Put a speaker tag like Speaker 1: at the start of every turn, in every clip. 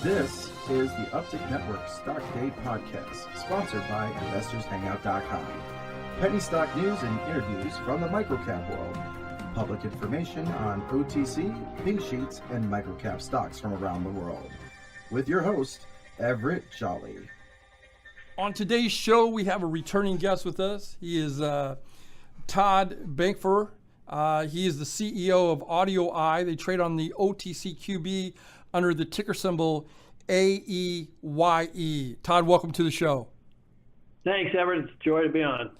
Speaker 1: This is the Uptick Network Stock Day Podcast, sponsored by InvestorsHangout.com. Penny stock news and interviews from the microcap world. Public information on OTC, pink sheets, and microcap stocks from around the world. With your host, Everett Jolly.
Speaker 2: On today's show, we have a returning guest with us. He is Todd Bankofier. He is the CEO of Audioeye. They trade on the OTCQB under the ticker symbol AEYE. Todd, welcome to the show.
Speaker 3: Thanks, Everett. It's a joy to be on.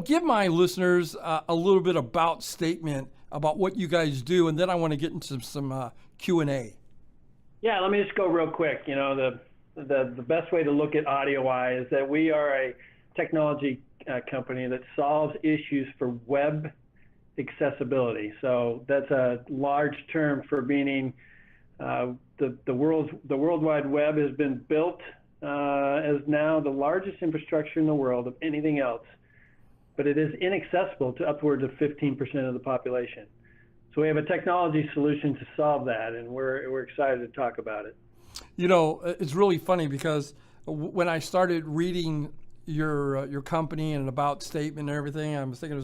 Speaker 2: Give my listeners a little bit about statement about what you guys do, and then I want to get into some Q&A.
Speaker 3: Yeah, let me just go real quick. The best way to look at Audioeye is that we are a technology company that solves issues for web accessibility. So that's a large term for meaning the World Wide Web has been built as now the largest infrastructure in the world of anything else, but it is inaccessible to upwards of 15% of the population. So we have a technology solution to solve that, and we're excited to talk about it.
Speaker 2: It's really funny because when I started reading your company and an about statement and everything, I was thinking,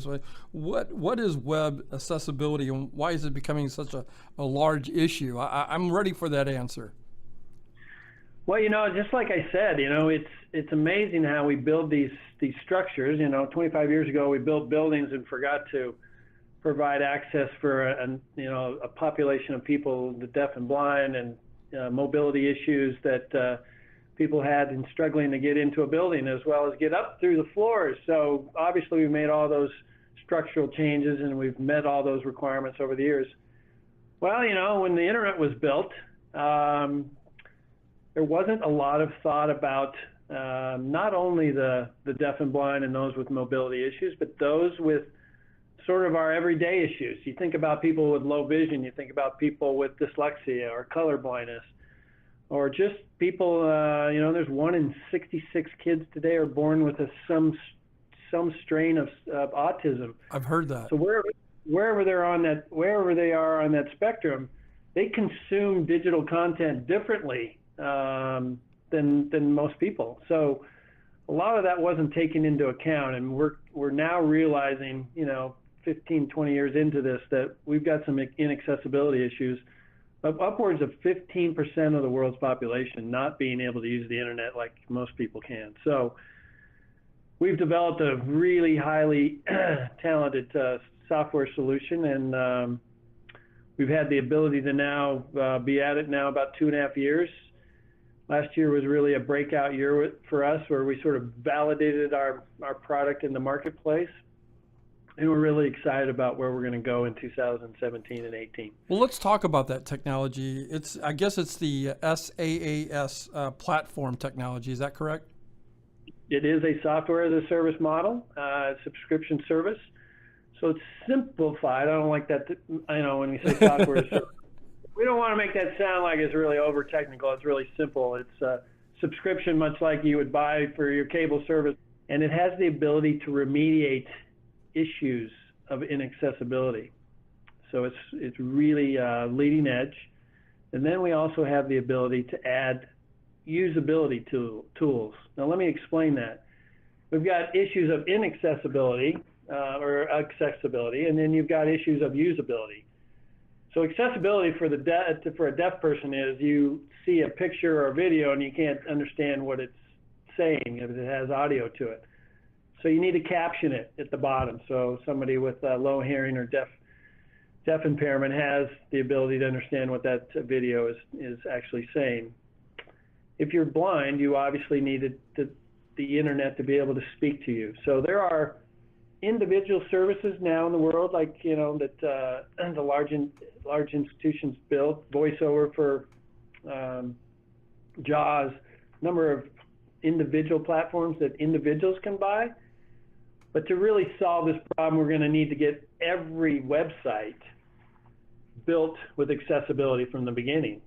Speaker 2: what is web accessibility and why is it becoming such a large issue? I'm ready for that answer.
Speaker 3: Well, just like I said, it's amazing how we build these structures. 25 years ago, we built buildings and forgot to provide access for a population of people, the deaf and blind, and mobility issues that people had in struggling to get into a building as well as get up through the floors. So obviously we made all those structural changes and we've met all those requirements over the years. Well, when the internet was built, there wasn't a lot of thought about not only the deaf and blind and those with mobility issues, but those with sort of our everyday issues. You think about people with low vision, you think about people with dyslexia or color blindness, or just people, there's 1 in 66 kids today are born with some strain of autism.
Speaker 2: I've heard that.
Speaker 3: So wherever they are on that spectrum, they consume digital content differently than most people. So a lot of that wasn't taken into account, and we're now realizing, 15, 20 years into this, that we've got some inaccessibility issues of upwards of 15% of the world's population not being able to use the internet like most people can. So we've developed a really highly talented software solution, and we've had the ability to now be at it now about 2.5 years. Last year was really a breakout year for us, where we sort of validated our product in the marketplace. And we're really excited about where we're going to go in 2017 and 18.
Speaker 2: Well, let's talk about that technology. I guess it's the SaaS platform technology. Is that correct?
Speaker 3: It is a software as a service model, subscription service. So it's simplified. I don't like that. When we say software as a service, we don't want to make that sound like it's really over technical. It's really simple. It's a subscription, much like you would buy for your cable service, and it has the ability to remediate issues of inaccessibility. So it's really leading edge. And then we also have the ability to add usability tools. Now let me explain that. We've got issues of inaccessibility or accessibility, and then you've got issues of usability. So accessibility for a deaf person is you see a picture or a video and you can't understand what it's saying if it has audio to it. So you need to caption it at the bottom. So somebody with low hearing or deaf impairment has the ability to understand what that video is actually saying. If you're blind, you obviously need the internet to be able to speak to you. So there are individual services now in the world, like that the large institutions build, VoiceOver for JAWS, number of individual platforms that individuals can buy. But to really solve this problem, we're going to need to get every website built with accessibility from the beginning.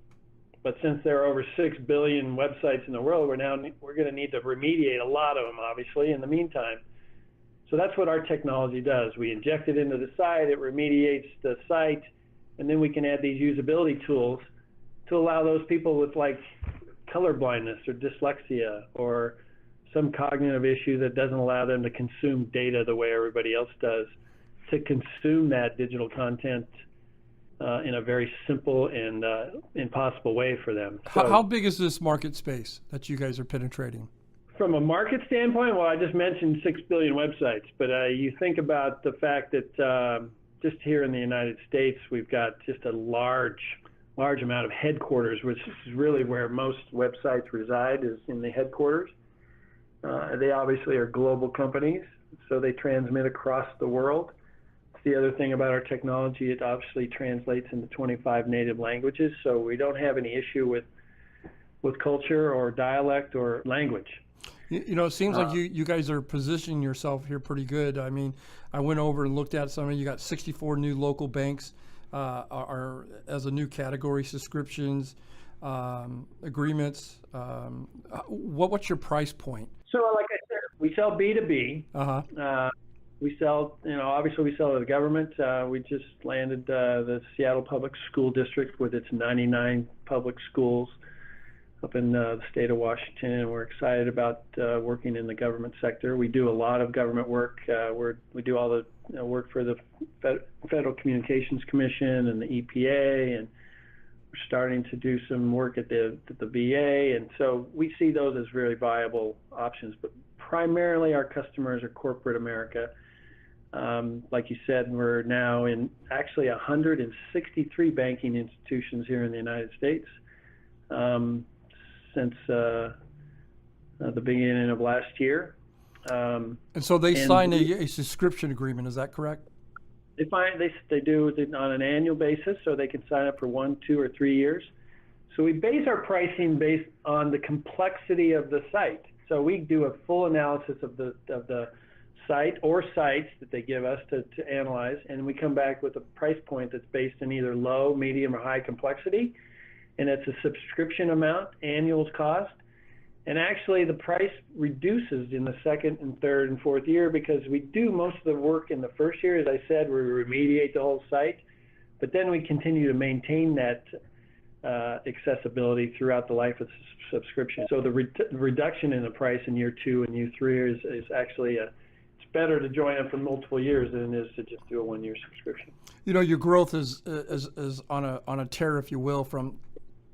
Speaker 3: But since there are over 6 billion websites in the world, we're going to need to remediate a lot of them, obviously, in the meantime. So that's what our technology does. We inject it into the site, it remediates the site, and then we can add these usability tools to allow those people with color blindness or dyslexia or some cognitive issue that doesn't allow them to consume data the way everybody else does, to consume that digital content in a very simple and impossible way for them. So,
Speaker 2: How big is this market space that you guys are penetrating?
Speaker 3: from a market standpoint, well, I just mentioned 6 billion websites, but you think about the fact that just here in the United States, we've got just a large amount of headquarters, which is really where most websites reside, is in the headquarters. They obviously are global companies, so they transmit across the world. It's the other thing about our technology, it obviously translates into 25 native languages, so we don't have any issue with culture or dialect or language.
Speaker 2: You know, it seems like you guys are positioning yourself here pretty good. I mean, I went over and looked at some, and you got 64 new local banks are as a new category, subscriptions, agreements. What's your price point?
Speaker 3: So, like I said, we sell B2B. We sell, obviously we sell to the government. We just landed the Seattle Public School District with its 99 public schools up in the state of Washington, and we're excited about working in the government sector. We do a lot of government work. We do all the work for the Federal Communications Commission and the EPA, and we're starting to do some work at the VA, and so we see those as very viable options. But primarily our customers are corporate America. Like you said, we're now in actually 163 banking institutions here in the United States. Since the beginning of last year.
Speaker 2: And so they sign a subscription agreement, is that correct?
Speaker 3: They do it on an annual basis, so they can sign up for 1, 2, or 3 years. So we base our pricing based on the complexity of the site. So we do a full analysis of the site or sites that they give us to analyze, and we come back with a price point that's based in either low, medium, or high complexity. And it's a subscription amount, annual cost. And actually the price reduces in the second and third and fourth year because we do most of the work in the first year. As I said, we remediate the whole site, but then we continue to maintain that accessibility throughout the life of the subscription. So the reduction in the price in year 2 and year 3 is actually it's better to join up for multiple years than it is to just do a 1-year subscription.
Speaker 2: You know, your growth is on a tear, if you will, from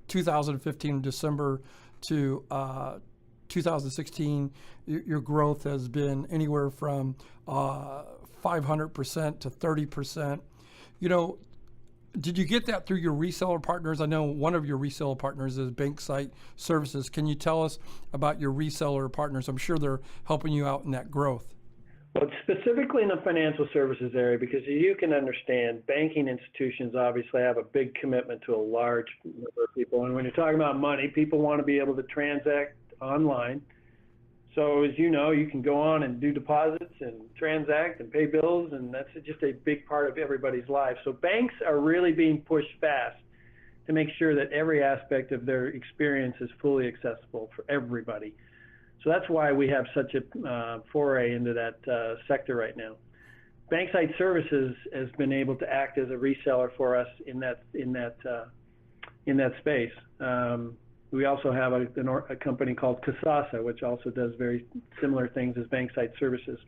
Speaker 2: 2015 December to 2016. Your growth has been anywhere from 500% to 30%. You know, did you get that through your reseller partners? I know one of your reseller partners is Banksite Services. Can you tell us about your reseller partners? I'm sure they're helping you out in that growth.
Speaker 3: Well, specifically in the financial services area, because you can understand, banking institutions obviously have a big commitment to a large number of people. And when you're talking about money, people want to be able to transact online. So as you know, you can go on and do deposits and transact and pay bills, and that's just a big part of everybody's life. So banks are really being pushed fast to make sure that every aspect of their experience is fully accessible for everybody. So that's why we have such a foray into that sector right now. Banksite Services has been able to act as a reseller for us in that space. We also have a company called Kasasa, which also does very similar things as Banksite Services.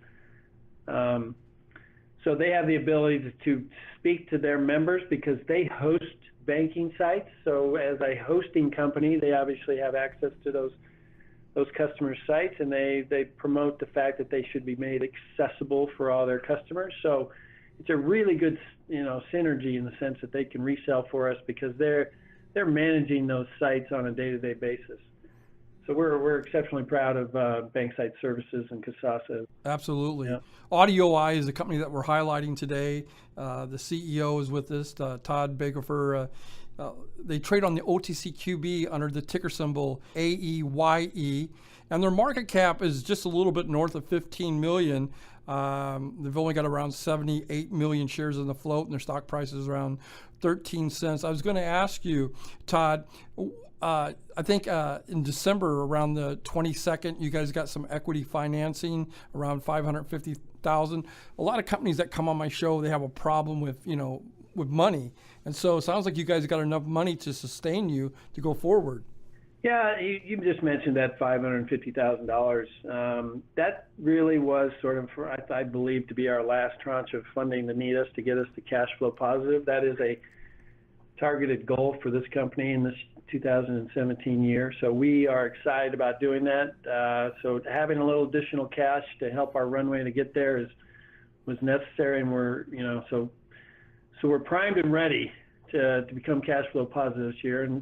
Speaker 3: So they have the ability to speak to their members because they host banking sites. So as a hosting company, they obviously have access to those customer sites, and they promote the fact that they should be made accessible for all their customers. So it's a really good, synergy in the sense that they can resell for us because they're managing those sites on a day-to-day basis. So we're exceptionally proud of Banksite Services and Kasasa.
Speaker 2: Absolutely.
Speaker 3: Yeah.
Speaker 2: Audioeye is the company that we're highlighting today. The CEO is with us, Todd Bankofier. They trade on the OTCQB under the ticker symbol AEYE, and their market cap is just a little bit north of 15 million. They've only got around 78 million shares in the float, and their stock price is around 13 cents. I was going to ask you, Todd, I think in December, around the 22nd, you guys got some equity financing, around $550,000. A lot of companies that come on my show, they have a problem with money. And so it sounds like you guys got enough money to sustain you to go forward.
Speaker 3: Yeah, you just mentioned that $550,000. That really was sort of, I believe, to be our last tranche of funding to need us to get us to cash flow positive. That is a targeted goal for this company in this 2017 year. So we are excited about doing that. So having a little additional cash to help our runway to get there was necessary, and so we're primed and ready to become cash flow positive this year. And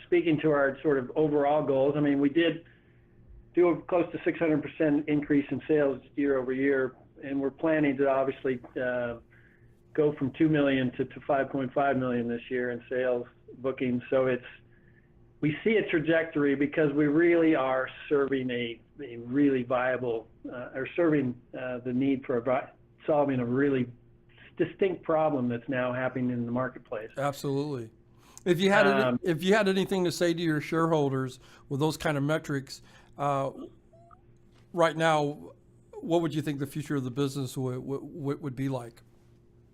Speaker 3: speaking to our sort of overall goals, I mean, we did do a close to 600% increase in sales year over year, and we're planning to obviously go from 2 million to 5.5 million this year in sales bookings. So we see a trajectory because we really are serving a really viable, or serving the need for solving a really distinct problem that's now happening in the marketplace.
Speaker 2: Absolutely. If you had anything to say to your shareholders with those kind of metrics, right now, what would you think the future of the business would be like?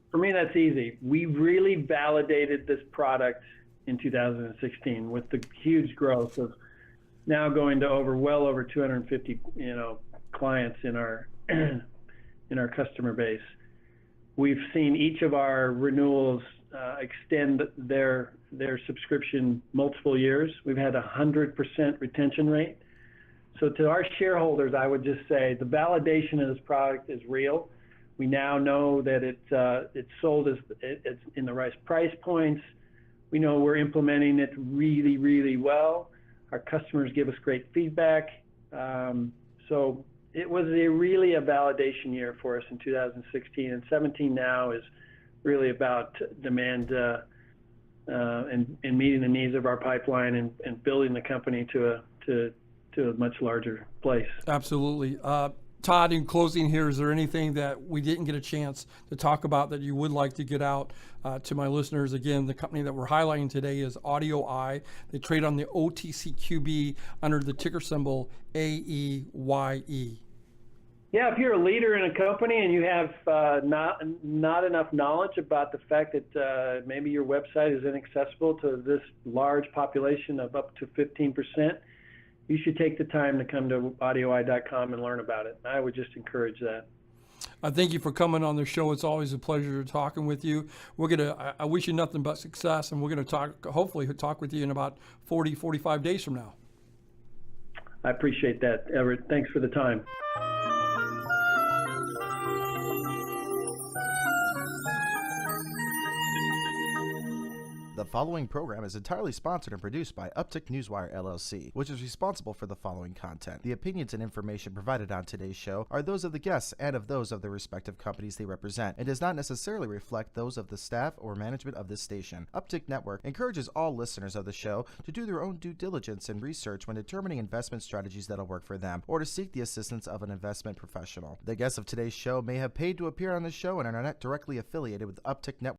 Speaker 3: For me, that's easy. We really validated this product in 2016 with the huge growth of now going to well over 250, clients in our customer base. We've seen each of our renewals extend their subscription multiple years. We've had 100% retention rate. So to our shareholders, I would just say the validation of this product is real. We now know that it's sold it's in the right price points. We know we're implementing it really, really well. Our customers give us great feedback. So it was really a validation year for us in 2016, and 17 now is really about demand and meeting the needs of our pipeline and building the company to a much larger place.
Speaker 2: Absolutely. Todd, in closing here, is there anything that we didn't get a chance to talk about that you would like to get out to my listeners? Again, the company that we're highlighting today is Audioeye. They trade on the OTCQB under the ticker symbol AEYE.
Speaker 3: Yeah, if you're a leader in a company and you have not enough knowledge about the fact that maybe your website is inaccessible to this large population of up to 15%, you should take the time to come to audioeye.com and learn about it. I would just encourage that.
Speaker 2: I thank you for coming on the show. It's always a pleasure talking with you. I wish you nothing but success, and we're going to hopefully talk with you in about 45 days from now.
Speaker 3: I appreciate that, Everett. Thanks for the time.
Speaker 1: The following program is entirely sponsored and produced by Uptick Newswire LLC, which is responsible for the following content. The opinions and information provided on today's show are those of the guests and of those of the respective companies they represent, and does not necessarily reflect those of the staff or management of this station. Uptick Network encourages all listeners of the show to do their own due diligence and research when determining investment strategies that'll work for them, or to seek the assistance of an investment professional. The guests of today's show may have paid to appear on the show and are not directly affiliated with Uptick Network